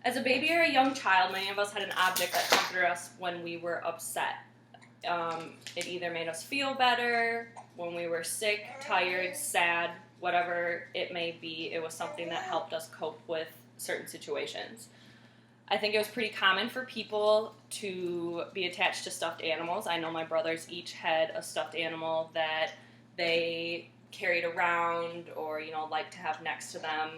As a baby or a young child, many of us had an object that comforted us when we were upset. It either made us feel better when we were sick, tired, sad, whatever it may be. It was something that helped us cope with certain situations. I think it was pretty common for people to be attached to stuffed animals. I know my brothers each had a stuffed animal that they carried around or, liked to have next to them.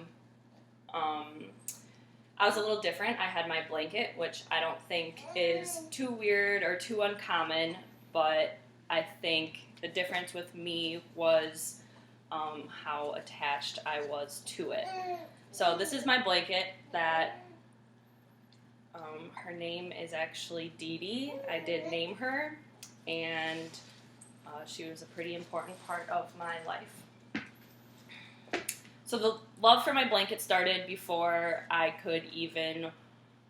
I was a little different. I had my blanket, which I don't think is too weird or too uncommon, but I think the difference with me was how attached I was to it. So this is my blanket that her name is actually Dee Dee. I did name her, and she was a pretty important part of my life. So the love for my blanket started before I could even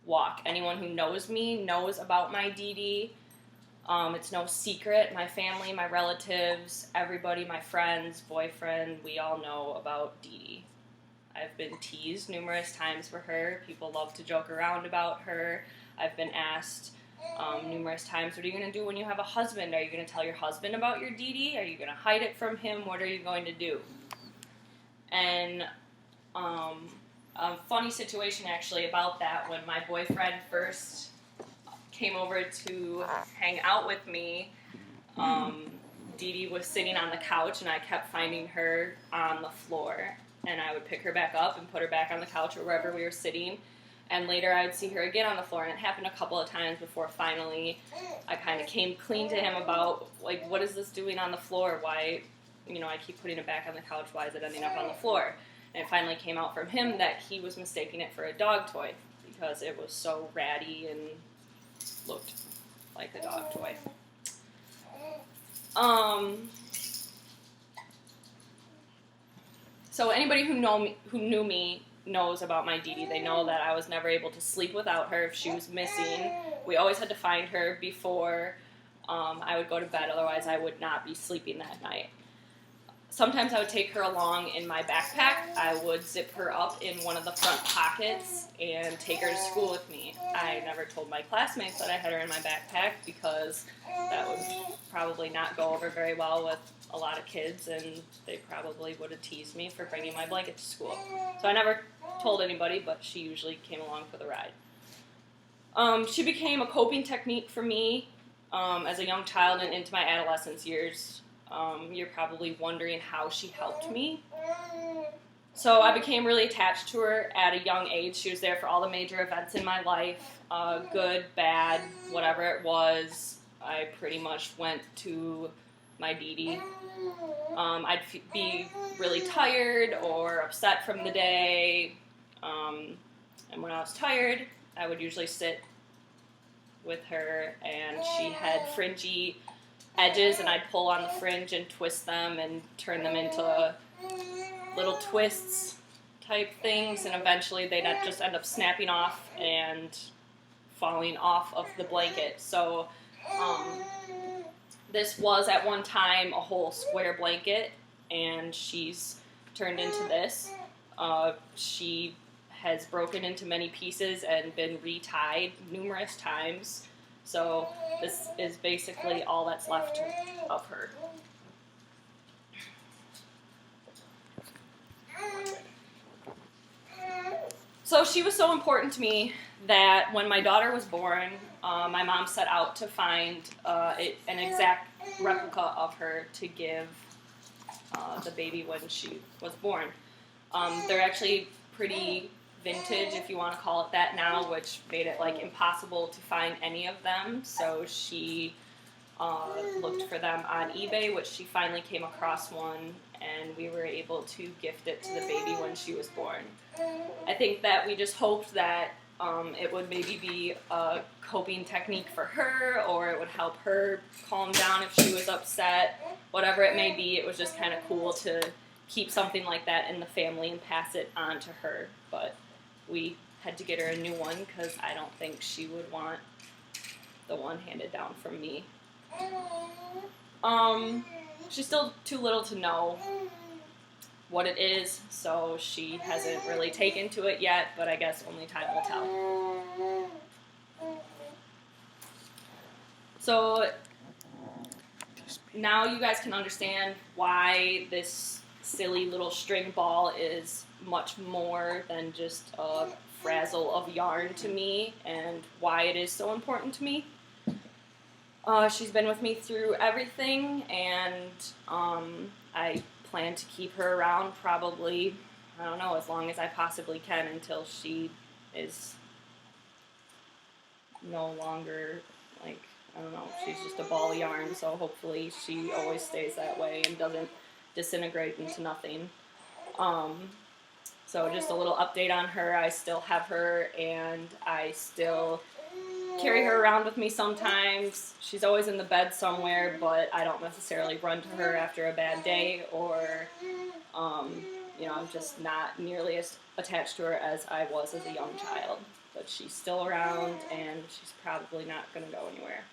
walk. Anyone who knows me knows about my Dee Dee. It's no secret. My family, my relatives, everybody, my friends, boyfriend, we all know about Dee Dee. I've been teased numerous times for her. People love to joke around about her. I've been asked numerous times, what are you going to do when you have a husband? Are you going to tell your husband about your Dee Dee? Are you going to hide it from him? What are you going to do? And a funny situation actually about that, when my boyfriend first came over to hang out with me, Dee Dee was sitting on the couch and I kept finding her on the floor, and I would pick her back up and put her back on the couch or wherever we were sitting, and later I would see her again on the floor, and it happened a couple of times before finally I kind of came clean to him about, what is this doing on the floor? Why, I keep putting it back on the couch, why is it ending up on the floor? And it finally came out from him that he was mistaking it for a dog toy because it was so ratty and looked like a dog toy. So anybody who knew me knows about my Dee Dee. They know that I was never able to sleep without her if she was missing. We always had to find her before I would go to bed, otherwise I would not be sleeping that night. Sometimes I would take her along in my backpack. I would zip her up in one of the front pockets and take her to school with me. I never told my classmates that I had her in my backpack because that would probably not go over very well with a lot of kids, and they probably would have teased me for bringing my blanket to school. So I never told anybody, but she usually came along for the ride. She became a coping technique for me as a young child and into my adolescence years. You're probably wondering how she helped me. So I became really attached to her at a young age. She was there for all the major events in my life, good, bad, whatever it was. I pretty much went to my Dee Dee. I'd be really tired or upset from the day, and when I was tired, I would usually sit with her, and she had fringy edges, and I'd pull on the fringe and twist them and turn them into little twists type things, and eventually they'd just end up snapping off and falling off of the blanket. So this was at one time a whole square blanket, and she's turned into this. She has broken into many pieces and been retied numerous times. So this is basically all that's left of her. So she was so important to me that when my daughter was born, my mom set out to find an exact replica of her to give the baby when she was born. They're actually pretty vintage, if you want to call it that now, which made it impossible to find any of them. So she looked for them on eBay, which she finally came across one, and we were able to gift it to the baby when she was born. I think that we just hoped that it would maybe be a coping technique for her, or it would help her calm down if she was upset. Whatever it may be, it was just kind of cool to keep something like that in the family and pass it on to her. But we had to get her a new one because I don't think she would want the one handed down from me. She's still too little to know what it is, so she hasn't really taken to it yet, but I guess only time will tell. So now you guys can understand why this silly little string ball is much more than just a frazzle of yarn to me, and why it is so important to me. She's been with me through everything, and I plan to keep her around probably, I don't know, as long as I possibly can until she is no longer, like, I don't know, she's just a ball of yarn, so hopefully she always stays that way and doesn't disintegrate into nothing. So just a little update on her. I still have her, and I still carry her around with me sometimes. She's always in the bed somewhere, but I don't necessarily run to her after a bad day, or, I'm just not nearly as attached to her as I was as a young child. But she's still around, and she's probably not going to go anywhere.